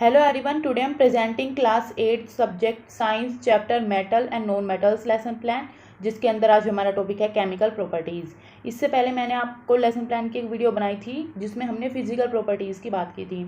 Hello everyone, today I am presenting class 8 subject science chapter metal and non metals lesson plan, जिसके अंदर आज हमारा topic है chemical properties. इससे पहले मैंने आपको लेसन प्लान की एक वीडियो बनाई थी जिसमें हमने फिजिकल प्रॉपर्टीज़ की बात की थी।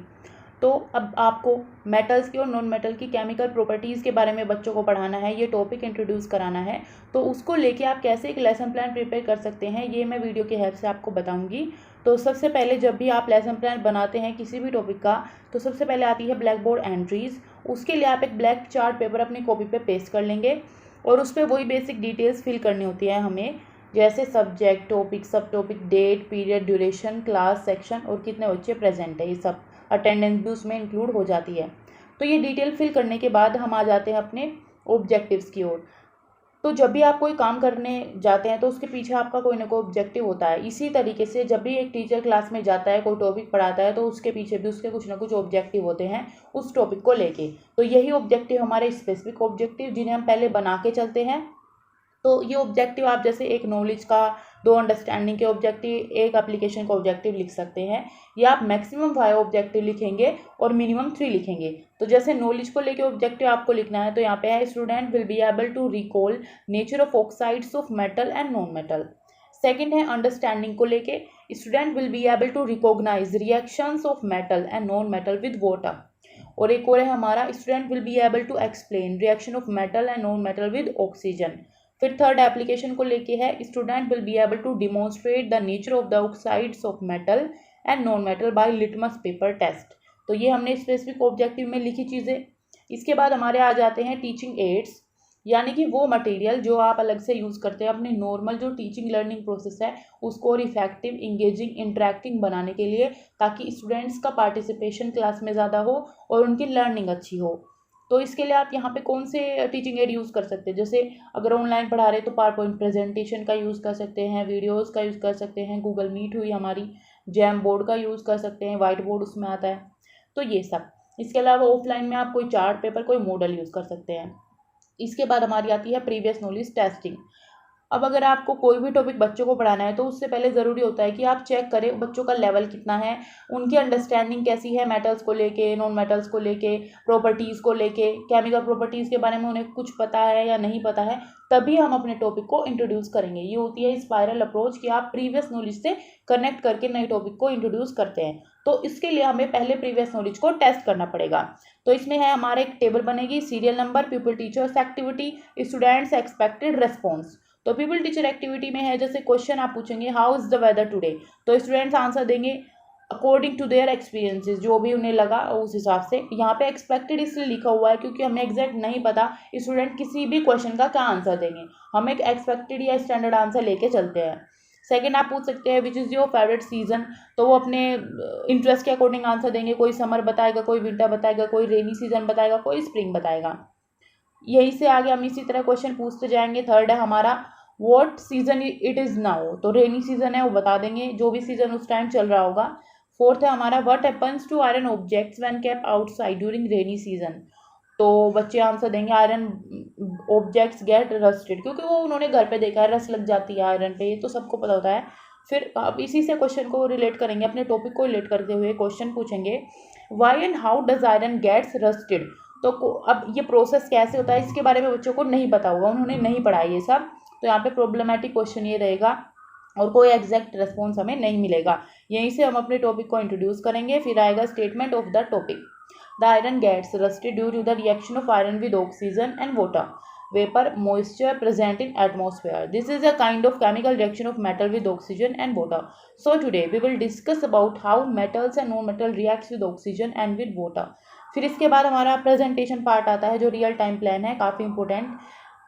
तो अब आपको मेटल्स की और नॉन मेटल की केमिकल प्रॉपर्टीज़ के बारे में बच्चों को पढ़ाना है, ये टॉपिक इंट्रोड्यूस कराना है। तो उसको लेके आप कैसे एक लेसन प्लान प्रिपेयर कर सकते हैं ये मैं वीडियो की हेल्प से आपको बताऊंगी। तो सबसे पहले जब भी आप लेसन प्लान बनाते हैं किसी भी टॉपिक का, तो सबसे पहले आती है ब्लैक बोर्ड एंट्रीज़। उसके लिए आप एक ब्लैक चार्ट पेपर अपनी कॉपी पे पेस्ट कर लेंगे और उस पर वही बेसिक डिटेल्स फिल करनी होती है हमें, जैसे subject, topic, sub topic, date, period, duration, class, section और कितने बच्चे प्रेजेंट है, ये सब अटेंडेंस भी उसमें इंक्लूड हो जाती है। तो ये डिटेल फिल करने के बाद हम आ जाते हैं अपने ऑब्जेक्टिव्स की ओर। तो जब भी आप कोई काम करने जाते हैं तो उसके पीछे आपका कोई ना कोई ऑब्जेक्टिव होता है। इसी तरीके से जब भी एक टीचर क्लास में जाता है, कोई टॉपिक पढ़ाता है, तो उसके पीछे भी उसके कुछ ना कुछ ऑब्जेक्टिव होते हैं उस टॉपिक को लेके। तो यही ऑब्जेक्टिव हमारे स्पेसिफिक ऑब्जेक्टिव जिन्हें हम पहले बना के चलते हैं। तो ये ऑब्जेक्टिव आप जैसे एक नॉलेज का, 2 अंडरस्टैंडिंग के ऑब्जेक्टिव, एक एप्लीकेशन का ऑब्जेक्टिव लिख सकते हैं, या आप मैक्सिमम 5 ऑब्जेक्टिव लिखेंगे और मिनिमम 3 लिखेंगे। तो जैसे नॉलेज को लेके ऑब्जेक्टिव आपको लिखना है तो यहाँ पे है student will be able to recall nature of oxides of metal and non metal. Second है अंडरस्टैंडिंग को लेके student will be able to recognise reactions of metal and non metal with water. और एक और है हमारा student will be able to explain reaction of metal and non metal with oxygen. फिर third application को लेके है student will be able to demonstrate the nature of the oxides of metal and non metal by litmus paper test. तो ये हमने specific objective में लिखी चीज़ें। इसके बाद हमारे आ जाते हैं टीचिंग एड्स, यानी कि वो मटेरियल जो आप अलग से यूज़ करते हैं अपने नॉर्मल जो टीचिंग लर्निंग प्रोसेस है उसको और इफेक्टिव, इंगेजिंग, इंटरेक्टिंग बनाने के लिए, ताकि स्टूडेंट्स का पार्टिसिपेशन क्लास में ज़्यादा हो और उनकी लर्निंग अच्छी हो। तो इसके लिए आप यहाँ पे कौन से टीचिंग एड यूज़ कर सकते हैं, जैसे अगर ऑनलाइन पढ़ा रहे हैं तो पावर पॉइंट प्रेजेंटेशन का यूज़ कर सकते हैं, वीडियोस का यूज़ कर सकते हैं, गूगल मीट हुई हमारी, जैम बोर्ड का यूज़ कर सकते हैं, वाइट बोर्ड उसमें आता है, तो ये सब। इसके अलावा ऑफलाइन में आप कोई चार्ट पेपर, कोई मॉडल यूज़ कर सकते हैं। इसके बाद हमारी आती है प्रीवियस नॉलेज टेस्टिंग। अब अगर आपको कोई भी टॉपिक बच्चों को पढ़ाना है तो उससे पहले ज़रूरी होता है कि आप चेक करें बच्चों का लेवल कितना है, उनकी अंडरस्टैंडिंग कैसी है मेटल्स को लेके, नॉन मेटल्स को लेके, प्रॉपर्टीज़ को लेके, केमिकल प्रॉपर्टीज़ के बारे में उन्हें कुछ पता है या नहीं पता है। तभी हम अपने टॉपिक को इंट्रोड्यूस करेंगे। ये होती है स्पाइरल अप्रोच कि आप प्रीवियस नॉलेज से कनेक्ट करके नए टॉपिक को इंट्रोड्यूस करते हैं। तो इसके लिए हमें पहले प्रीवियस नॉलेज को टेस्ट करना पड़ेगा। तो इसमें है हमारे एक टेबल बनेगी, serial number, pupil teachers activity, students expected response. तो पीपल टीचर एक्टिविटी में है जैसे क्वेश्चन आप पूछेंगे how is the weather today, तो स्टूडेंट्स आंसर देंगे अकॉर्डिंग टू देयर एक्सपीरियंसेस, जो भी उन्हें लगा उस हिसाब से। यहाँ पे एक्सपेक्टेड इसलिए लिखा हुआ है क्योंकि हमें एग्जैक्ट नहीं पता स्टूडेंट किसी भी क्वेश्चन का क्या आंसर देंगे, हम एक एक्सपेक्टेड या स्टैंडर्ड आंसर लेके चलते हैं। सेकेंड आप पूछ सकते हैं which is your favourite season, तो वो अपने इंटरेस्ट के अकॉर्डिंग आंसर देंगे, कोई समर बताएगा, कोई विंटर बताएगा, कोई रेनी सीजन बताएगा, कोई स्प्रिंग बताएगा। यहीं से आगे हम इसी तरह क्वेश्चन पूछते जाएंगे। थर्ड है हमारा what season it is now, तो रेनी सीजन है वो बता देंगे, जो भी सीजन उस टाइम चल रहा होगा। फोर्थ है हमारा what happens to iron objects when kept outside during rainy season, तो बच्चे आंसर देंगे आयरन ऑब्जेक्ट्स गेट रस्टेड, क्योंकि वो उन्होंने घर पे देखा है रस्ट लग जाती है आयरन पे, ये तो सबको पता होता है। फिर अब इसी से क्वेश्चन को रिलेट करेंगे, अपने टॉपिक को रिलेट करते हुए क्वेश्चन पूछेंगे why and how does iron gets rusted. तो अब ये प्रोसेस कैसे होता है इसके बारे में बच्चों को नहीं पता होगा, उन्होंने नहीं पढ़ा ये सब, तो यहाँ पे प्रॉब्लमेटिक क्वेश्चन ये रहेगा और कोई एग्जैक्ट रेस्पॉन्स हमें नहीं मिलेगा। यहीं से हम अपने टॉपिक को इंट्रोड्यूस करेंगे। फिर आएगा statement of the topic, the iron gets rusted due to the reaction of iron with oxygen and water vapor moisture present in atmosphere. This is a kind of chemical reaction of metal with oxygen and water. So today we will discuss about how metals and non-metal reacts with oxygen and with water. फिर इसके बाद हमारा presentation part आता है जो real time plan है, काफ़ी important.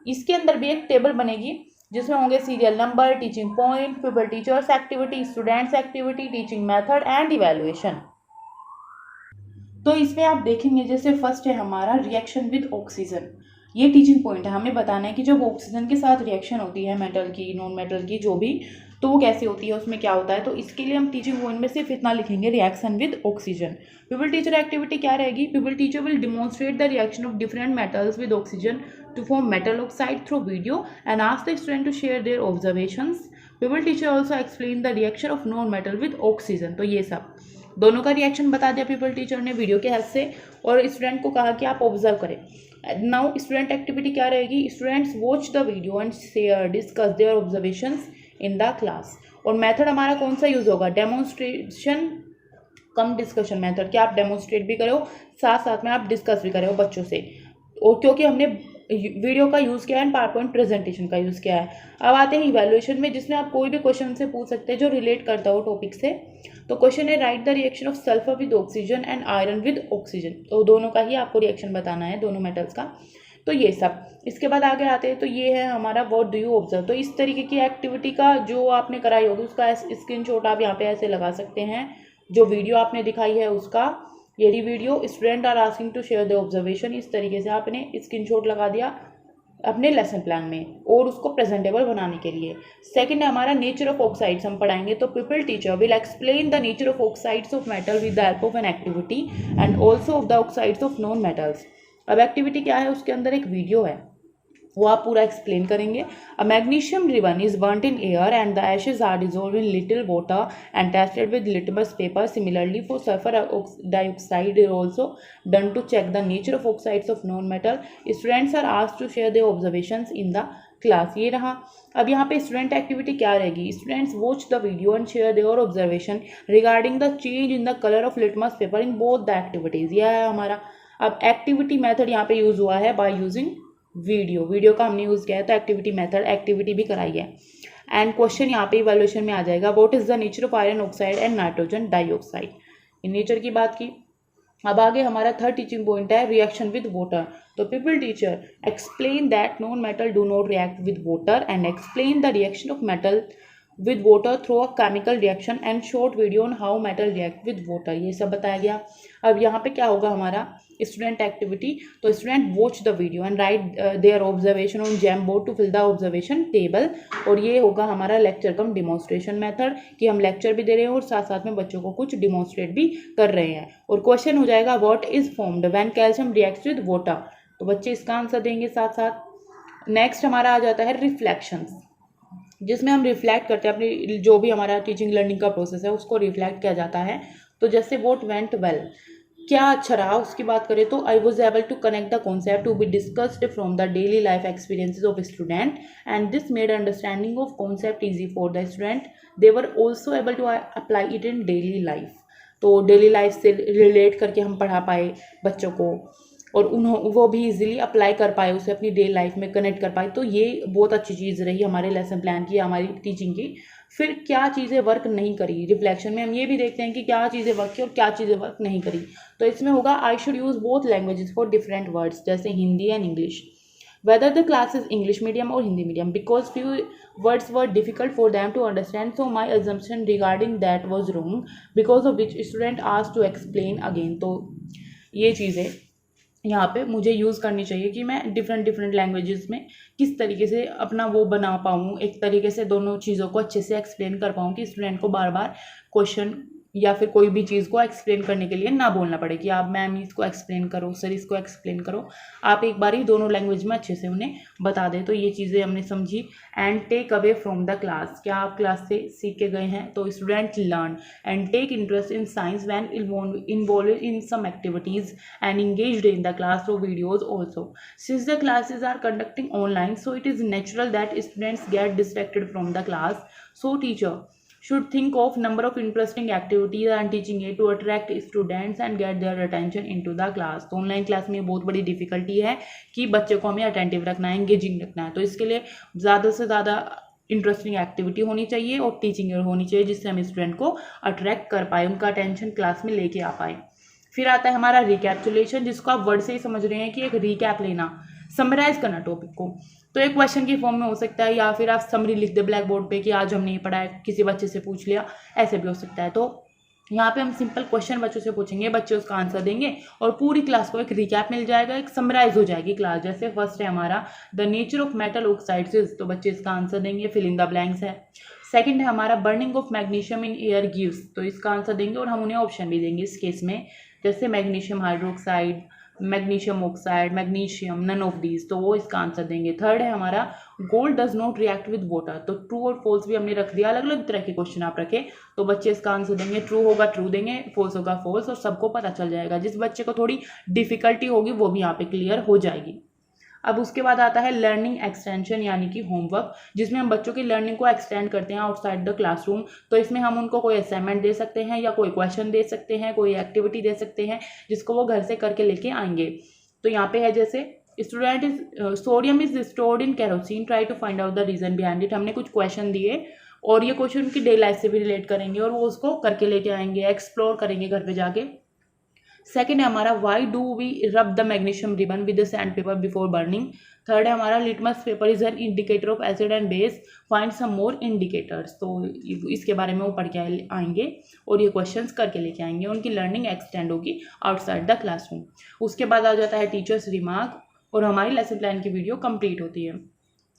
इसके अंदर भी एक टेबल बनेगी जिसमें होंगे serial number, teaching point, people teachers activity, students activity, teaching method and evaluation. तो इसमें आप देखेंगे जैसे फर्स्ट है हमारा रिएक्शन विद ऑक्सीजन, ये टीचिंग पॉइंट है, हमें बताना है कि जब ऑक्सीजन के साथ रिएक्शन होती है मेटल की, नॉन मेटल की, जो भी, तो वो कैसे होती है, उसमें क्या होता है। तो इसके लिए हम टीचिंग पॉइंट में सिर्फ इतना लिखेंगे, reaction with oxygen. Pupil teacher activity क्या रहेगी, pupil teacher will demonstrate the reaction of different metals with oxygen to form metal oxide through video and ask the student to share their observations. Pupil teacher also explain the reaction of non metal with oxygen, तो ये सब। दोनों का reaction बता दिया pupil teacher ने video के help से, और स्टूडेंट को कहा कि आप ऑब्जर्व करें। नाउ स्टूडेंट एक्टिविटी क्या रहेगी, students watch the video and share discuss their observations in the class. और मेथड हमारा कौन सा यूज़ होगा, डेमोन्स्ट्रेशन कम डिस्कशन मेथड, कि आप डेमोन्स्ट्रेट भी करो साथ साथ में आप डिस्कस भी करो बच्चों से। और क्योंकि हमने वीडियो का यूज़ किया है एंड पावर पॉइंट प्रेजेंटेशन का यूज़ किया है। अब आते हैं इवैल्यूएशन में, जिसमें आप कोई भी क्वेश्चन से पूछ सकते हैं जो रिलेट करता हो टॉपिक से। तो क्वेश्चन है right the reaction of sulphur with oxygen and iron with oxygen. तो दोनों का ही आपको रिएक्शन बताना है, दोनों मेटल्स का। तो ये सब, इसके बाद आगे आते हैं तो ये है हमारा व्हाट डू यू ऑब्जर्व। तो इस तरीके की एक्टिविटी का जो आपने कराई होगी उसका स्क्रीनशॉट आप यहाँ पे ऐसे लगा सकते हैं, जो वीडियो आपने दिखाई है उसका। यदि video student are asking to share the observation, इस तरीके से आपने स्क्रीनशॉट लगा दिया अपने लेसन प्लान में, और उसको प्रेजेंटेबल बनाने के लिए। सेकंड है हमारा नेचर ऑफ ऑक्साइड्स हम पढ़ाएंगे। तो pupil teacher will explain the nature of oxides of metal with the help of an activity and also of the oxides of non metals. अब एक्टिविटी क्या है, उसके अंदर एक वीडियो है, वो आप पूरा एक्सप्लेन करेंगे। A magnesium ribbon is burnt in air and the ashes are dissolve in little water and tested with litmus paper. Similarly for sulphur dioxide is also done to check the nature of oxides of non metal. Students are asked to share their observations in the class. ये रहा। अब यहाँ पे student activity क्या रहेगी, students watch the video and share their observation regarding the change in the colour of litmus paper in both the activities. यह है हमारा। अब एक्टिविटी मेथड यहाँ पे यूज हुआ है बाय यूजिंग वीडियो का हमने यूज़ किया है, तो एक्टिविटी मेथड एक्टिविटी भी कराई है। एंड क्वेश्चन यहाँ पे इवैल्यूएशन में आ जाएगा, what is the nature of iron oxide and nitrogen dioxide. In nature की बात की। अब आगे हमारा थर्ड टीचिंग पॉइंट है रिएक्शन विद वाटर। तो pupil teacher explain that non metal do not react with water and explain the reaction of metal with water through a chemical reaction and short video on how metal react with water। ये सब बताया गया। अब यहाँ पे क्या होगा हमारा स्टूडेंट एक्टिविटी। तो student watch the video and write their observation on Jamboard to fill the observation table. और ये होगा हमारा लेक्चर कम डिमॉन्स्ट्रेशन मेथड, कि हम लेक्चर भी दे रहे हैं और साथ साथ में बच्चों को कुछ डिमॉन्स्ट्रेट भी कर रहे हैं। और क्वेश्चन हो जाएगा what is formed when calcium reacts with water. तो बच्चे इसका आंसर देंगे साथ साथ। नेक्स्ट हमारा आ जाता है रिफ्लेक्शंस, जिसमें हम रिफ्लेक्ट करते हैं अपनी जो भी हमारा टीचिंग लर्निंग का प्रोसेस है उसको रिफ्लेक्ट किया जाता है। तो जैसे व्हाट वेंट वेल, क्या अच्छा रहा उसकी बात करें तो I was able to connect the concept to be discussed from the daily life experiences of student and this made understanding of concept easy for the student. They were also able to apply it in daily life. तो daily life से relate करके हम पढ़ा पाए बच्चों को, और वो भी इजीली अप्लाई कर पाए, उसे अपनी डेली लाइफ में कनेक्ट कर पाए। तो ये बहुत अच्छी चीज़ रही हमारे लेसन प्लान की, हमारी टीचिंग की। फिर क्या चीज़ें वर्क नहीं करी, रिफ्लेक्शन में हम ये भी देखते हैं कि क्या चीज़ें वर्क की और क्या चीज़ें वर्क नहीं करी। तो इसमें होगा I should use both languages for different words, जैसे Hindi and English. whether the class is English medium or Hindi medium, because few words were difficult for them to understand, so my assumption regarding that was wrong, because of which student asked to explain again। तो ये चीज़ें यहाँ पे मुझे use करनी चाहिए कि मैं डिफरेंट लैंग्वेजेस में किस तरीके से अपना वो बना पाऊँ, एक तरीके से दोनों चीज़ों को अच्छे से एक्सप्लेन कर पाऊँ कि स्टूडेंट को बार बार क्वेश्चन या फिर कोई भी चीज़ को एक्सप्लेन करने के लिए ना बोलना पड़े कि आप मैम इसको एक्सप्लेन करो, सर इसको एक्सप्लेन करो। आप एक बार ही दोनों लैंग्वेज में अच्छे से उन्हें बता दें। तो ये चीज़ें हमने समझी। And take away from the class, क्या आप क्लास से सीख के गए हैं। तो student learn and take interest in science when involve in some activities and engaged in the class through videos also. Since the classes are conducting online, so it is natural that students get distracted from the class. So teacher should think of number of interesting activities and teaching it to attract students and get their attention into the class। तो online class में बहुत बड़ी difficulty है कि बच्चे को हमें attentive रखना है, एंगेजिंग रखना है। तो इसके लिए ज़्यादा से ज़्यादा इंटरेस्टिंग एक्टिविटी होनी चाहिए और टीचिंग होनी चाहिए, जिससे हम स्टूडेंट को अट्रैक्ट कर पाए, उनका अटेंशन क्लास में लेके आ पाए। फिर आता है हमारा रिकैप्चुलेशन, जिसको आप वर्ड से ही समझ रहे हैं कि एक रिकैप लेना, समराइज करना टॉपिक को। तो एक क्वेश्चन की फॉर्म में हो सकता है, या फिर आप समरी लिख दे ब्लैक बोर्ड पे कि आज हमने ये पढ़ा है, किसी बच्चे से पूछ लिया, ऐसे भी हो सकता है। तो यहाँ पे हम सिंपल क्वेश्चन बच्चों से पूछेंगे, बच्चे उसका आंसर देंगे और पूरी क्लास को एक रिकैप मिल जाएगा, एक समराइज हो जाएगी क्लास। जैसे फर्स्ट है हमारा the nature of metal oxides, तो बच्चे इसका आंसर देंगे, फिल इन द ब्लैंक्स है। सेकंड है हमारा burning of magnesium in air gives, तो इसका आंसर देंगे और हम उन्हें ऑप्शन भी देंगे इस केस में, जैसे magnesium hydroxide, magnesium oxide, magnesium, none of these, तो वो इसका आंसर देंगे। थर्ड है हमारा gold does not react with water, तो ट्रू और फॉल्स भी हमने रख दिया, अलग अलग तरह के क्वेश्चन आप रखे तो बच्चे इसका आंसर देंगे, ट्रू होगा ट्रू देंगे, फॉल्स होगा फॉल्स, और सबको पता चल जाएगा। जिस बच्चे को थोड़ी डिफिकल्टी होगी वो भी यहाँ पे क्लियर हो जाएगी। अब उसके बाद आता है लर्निंग एक्सटेंशन यानी कि होमवर्क, जिसमें हम बच्चों की लर्निंग को एक्सटेंड करते हैं आउटसाइड द क्लासरूम। तो इसमें हम उनको कोई असाइनमेंट दे सकते हैं या कोई क्वेश्चन दे सकते हैं, कोई एक्टिविटी दे सकते हैं जिसको वो घर से करके लेके आएंगे। तो यहाँ पे है जैसे student is sodium is stored in kerosene, try to find out the reason behind it. हमने कुछ क्वेश्चन दिए और ये क्वेश्चन उनकी डे लाइफ से भी रिलेट करेंगे और वो उसको करके लेके आएंगे, एक्सप्लोर करेंगे घर पे जाके। सेकेंड है हमारा why do we rub the magnesium ribbon with the sand paper before burning. Third है हमारा litmus paper is an indicator of acid and base, find some more indicators. तो इसके बारे में वो पढ़ के आएंगे और ये क्वेश्चंस करके लेके आएंगे, उनकी लर्निंग एक्सटेंड होगी आउटसाइड द क्लासरूम। उसके बाद आ जाता है टीचर्स रिमार्क और हमारी लेसन प्लान की वीडियो कंप्लीट होती है।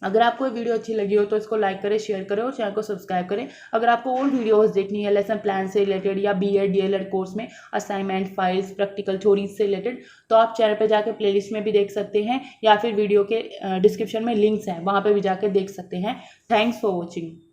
अगर आपको ये वीडियो अच्छी लगी हो तो इसको लाइक करें, शेयर करें और चैनल को सब्सक्राइब करें। अगर आपको और वीडियोस देखनी है लेसन प्लान से रिलेटेड या BEd DLEd कोर्स में असाइनमेंट, फाइल्स, प्रैक्टिकल थ्योरीज से रिलेटेड, तो आप चैनल पे जाके प्लेलिस्ट में भी देख सकते हैं या फिर वीडियो के डिस्क्रिप्शन में लिंक्स हैं, वहाँ पे भी जाके देख सकते हैं। Thanks for watching.